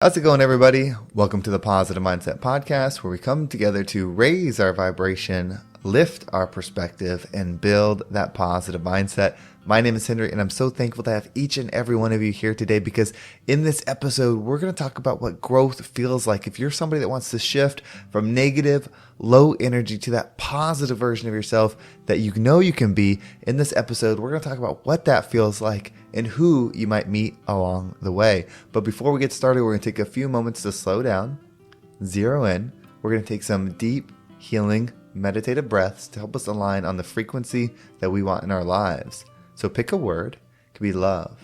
How's it going, everybody? Welcome to the Positive Mindset Podcast, where we come together to raise our vibration, lift our perspective, and build that positive mindset. My name is Henry, and I'm so thankful to have each and every one of you here today because in this episode, we're going to talk about what growth feels like. If you're somebody that wants to shift from negative, low energy to that positive version of yourself that you know you can be, in this episode, we're going to talk about what that feels like and who you might meet along the way. But before we get started, we're going to take a few moments to slow down, zero in. We're going to take some deep, healing, meditative breaths to help us align on the frequency that we want in our lives. So pick a word. It could be love,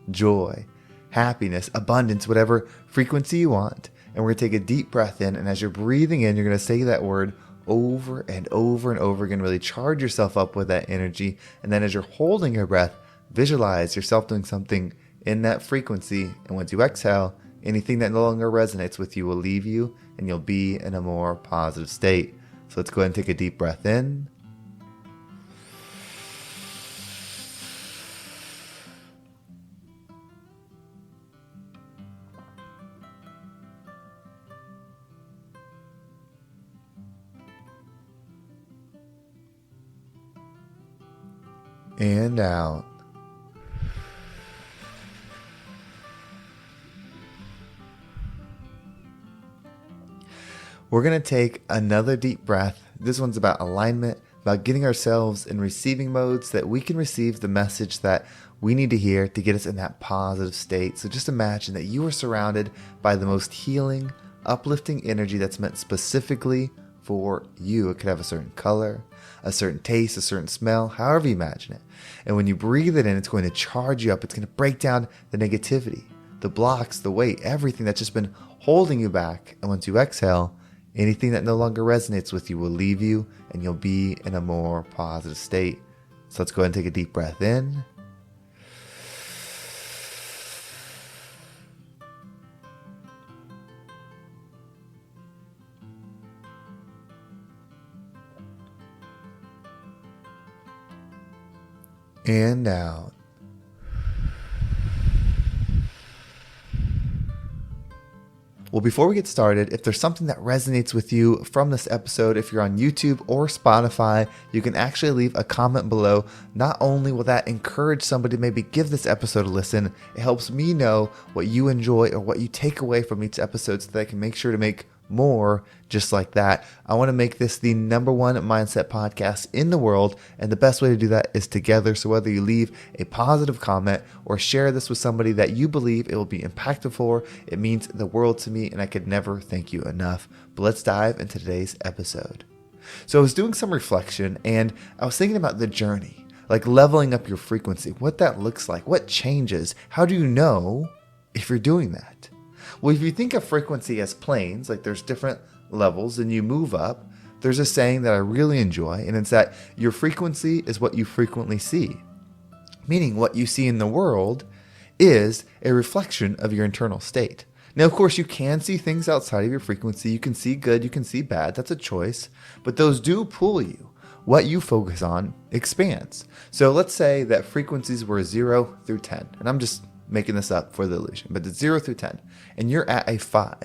joy, happiness, abundance, whatever frequency you want. And we're going to take a deep breath in. And as you're breathing in, you're going to say that word over and over and over again. Really charge yourself up with that energy. And then as you're holding your breath, visualize yourself doing something in that frequency. And once you exhale, anything that no longer resonates with you will leave you and you'll be in a more positive state. So let's go ahead and take a deep breath in. And out. We're going to take another deep breath. This one's about alignment, about getting ourselves in receiving mode so that we can receive the message that we need to hear to get us in that positive state. So just imagine that you are surrounded by the most healing, uplifting energy that's meant specifically for you. It could have a certain color, a certain taste, a certain smell, however you imagine it. And when you breathe it in, it's going to charge you up. It's going to break down the negativity, the blocks, the weight, everything that's just been holding you back. And once you exhale, anything that no longer resonates with you will leave you and you'll be in a more positive state. So let's go ahead and take a deep breath in. And out. Well, before we get started, if there's something that resonates with you from this episode, if you're on YouTube or Spotify, you can actually leave a comment below. Not only will that encourage somebody to maybe give this episode a listen, it helps me know what you enjoy or what you take away from each episode so that I can make sure to make more just like that. I want to make this the number one mindset podcast in the world, and the best way to do that is together. So whether you leave a positive comment or share this with somebody that you believe it will be impactful for, it means the world to me, and I could never thank you enough. But let's dive into today's episode. So I was doing some reflection and I was thinking about the journey, like leveling up your frequency, what that looks like, what changes, how do you know if you're doing that? Well, if you think of frequency as planes, like there's different levels and you move up, there's a saying that I really enjoy, and it's that your frequency is what you frequently see. Meaning what you see in the world is a reflection of your internal state. Now, of course, you can see things outside of your frequency. You can see good, you can see bad. That's a choice. But those do pull you. What you focus on expands. So let's say that frequencies were 0 through 10. And I'm just making this up for the illusion, but it's 0 through 10, and you're at a 5.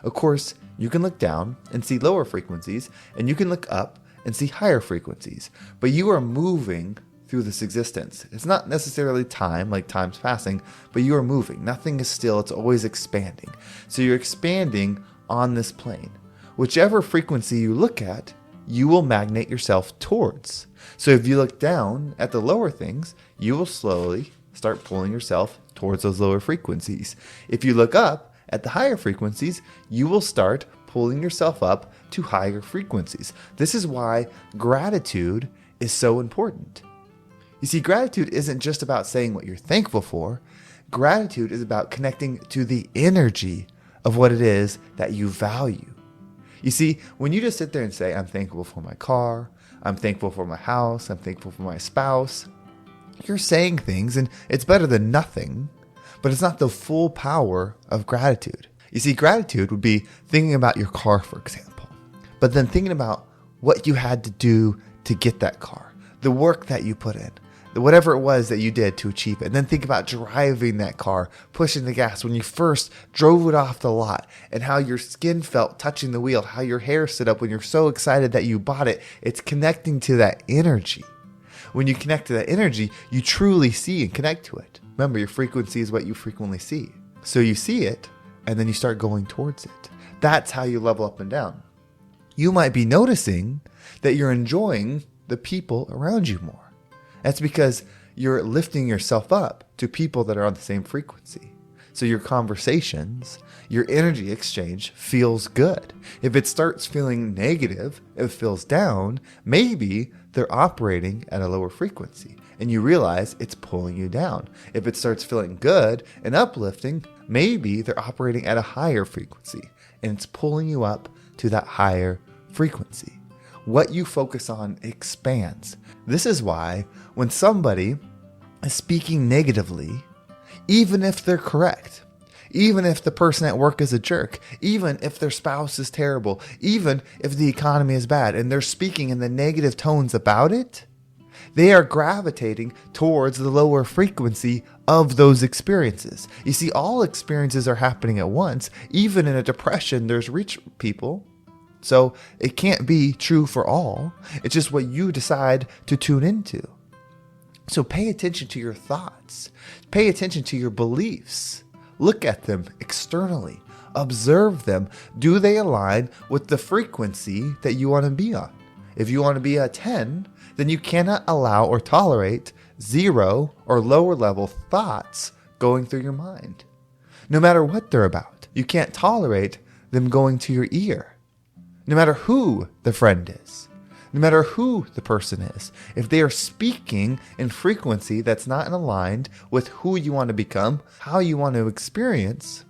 Of course, you can look down and see lower frequencies, and you can look up and see higher frequencies, but you are moving through this existence. It's not necessarily time, like time's passing, but you are moving. Nothing is still, it's always expanding. So you're expanding on this plane. Whichever frequency you look at, you will magnet yourself towards. So if you look down at the lower things, you will slowly start pulling yourself towards those lower frequencies. If you look up at the higher frequencies, you will start pulling yourself up to higher frequencies. This is why gratitude is so important. You see, gratitude isn't just about saying what you're thankful for. Gratitude is about connecting to the energy of what it is that you value. You see, when you just sit there and say, I'm thankful for my car, I'm thankful for my house, I'm thankful for my spouse, you're saying things and it's better than nothing, but it's not the full power of gratitude. You see, gratitude would be thinking about your car, for example, but then thinking about what you had to do to get that car, the work that you put in, whatever it was that you did to achieve it. And then think about driving that car, pushing the gas when you first drove it off the lot, and how your skin felt touching the wheel, how your hair stood up when you're so excited that you bought it. It's connecting to that energy. When you connect to that energy, you truly see and connect to it. Remember, your frequency is what you frequently see. So you see it, and then you start going towards it. That's how you level up and down. You might be noticing that you're enjoying the people around you more. That's because you're lifting yourself up to people that are on the same frequency. So your conversations, your energy exchange feels good. If it starts feeling negative, if it feels down, maybe they're operating at a lower frequency and you realize it's pulling you down. If it starts feeling good and uplifting, maybe they're operating at a higher frequency and it's pulling you up to that higher frequency. What you focus on expands. This is why when somebody is speaking negatively, even if they're correct, even if the person at work is a jerk, even if their spouse is terrible, even if the economy is bad and they're speaking in the negative tones about it, they are gravitating towards the lower frequency of those experiences. You see, all experiences are happening at once. Even in a depression, there's rich people. So it can't be true for all. It's just what you decide to tune into. So pay attention to your thoughts. Pay attention to your beliefs. Look at them externally. Observe them. Do they align with the frequency that you want to be on? If you want to be a 10, then you cannot allow or tolerate 0 or lower level thoughts going through your mind. No matter what they're about, you can't tolerate them going to your ear. No matter who the friend is, no matter who the person is, if they are speaking in frequency that's not aligned with who you want to become, how you want to experience,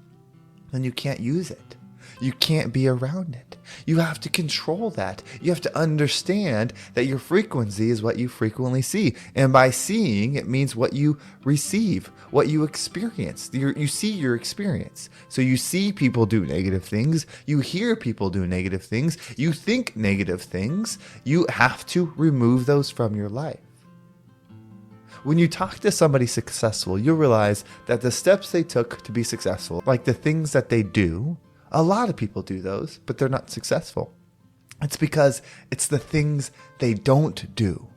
then you can't use it. You can't be around it. You have to control that. You have to understand that your frequency is what you frequently see. And by seeing, it means what you receive, what you experience. You see your experience. So you see people do negative things. You hear people do negative things. You think negative things. You have to remove those from your life. When you talk to somebody successful, you'll realize that the steps they took to be successful, like the things that they do, a lot of people do those, but they're not successful. It's because it's the things they don't do,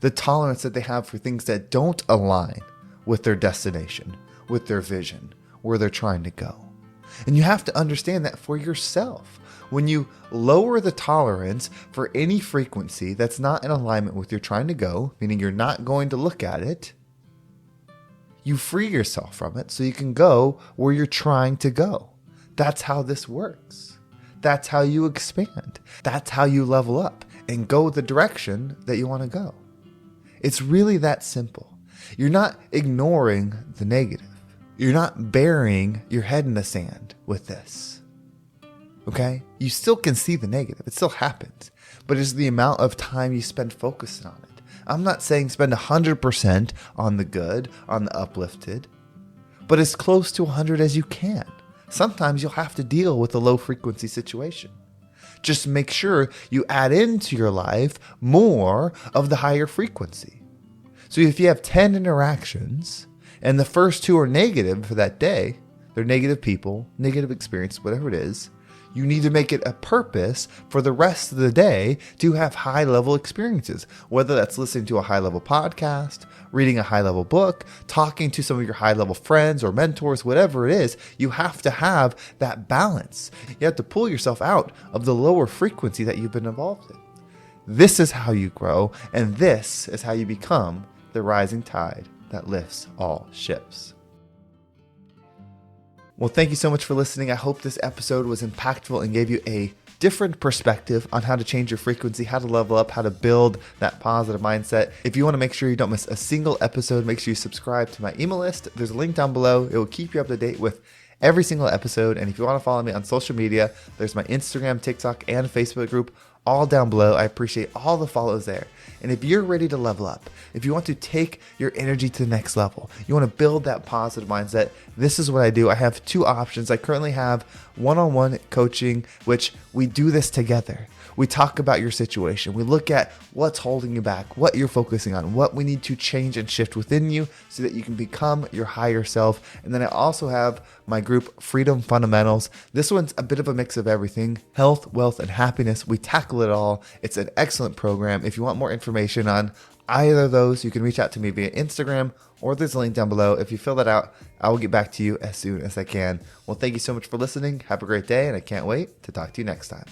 the tolerance that they have for things that don't align with their destination, with their vision, where they're trying to go. And you have to understand that for yourself. When you lower the tolerance for any frequency that's not in alignment with you're trying to go, meaning you're not going to look at it, you free yourself from it so you can go where you're trying to go. That's how this works. That's how you expand. That's how you level up and go the direction that you want to go. It's really that simple. You're not ignoring the negative. You're not burying your head in the sand with this. Okay? You still can see the negative. It still happens. But it's the amount of time you spend focusing on it. I'm not saying spend 100% on the good, on the uplifted, but as close to 100 as you can. Sometimes you'll have to deal with a low frequency situation. Just make sure you add into your life more of the higher frequency. So if you have 10 interactions and the first 2 are negative for that day, they're negative people, negative experience, whatever it is, you need to make it a purpose for the rest of the day to have high level experiences, whether that's listening to a high level podcast, reading a high level book, talking to some of your high level friends or mentors, whatever it is. You have to have that balance. You have to pull yourself out of the lower frequency that you've been involved in. This is how you grow, and this is how you become the rising tide that lifts all ships. Well, thank you so much for listening. I hope this episode was impactful and gave you a different perspective on how to change your frequency, how to level up, how to build that positive mindset. If you want to make sure you don't miss a single episode, make sure you subscribe to my email list. There's a link down below. It will keep you up to date with every single episode. And if you want to follow me on social media, there's my Instagram, TikTok, and Facebook group, all down below. I appreciate all the follows there. And if you're ready to level up, if you want to take your energy to the next level, you want to build that positive mindset, this is what I do. I have two options. I currently have one-on-one coaching, which we do this together. We talk about your situation. We look at what's holding you back, what you're focusing on, what we need to change and shift within you so that you can become your higher self. And then I also have my group, Freedom Fundamentals. This one's a bit of a mix of everything: health, wealth, and happiness. We tackle it all. It's an excellent program. If you want more information on either of those, you can reach out to me via Instagram, or there's a link down below. If you fill that out, I will get back to you as soon as I can. Well, thank you so much for listening. Have a great day, and I can't wait to talk to you next time.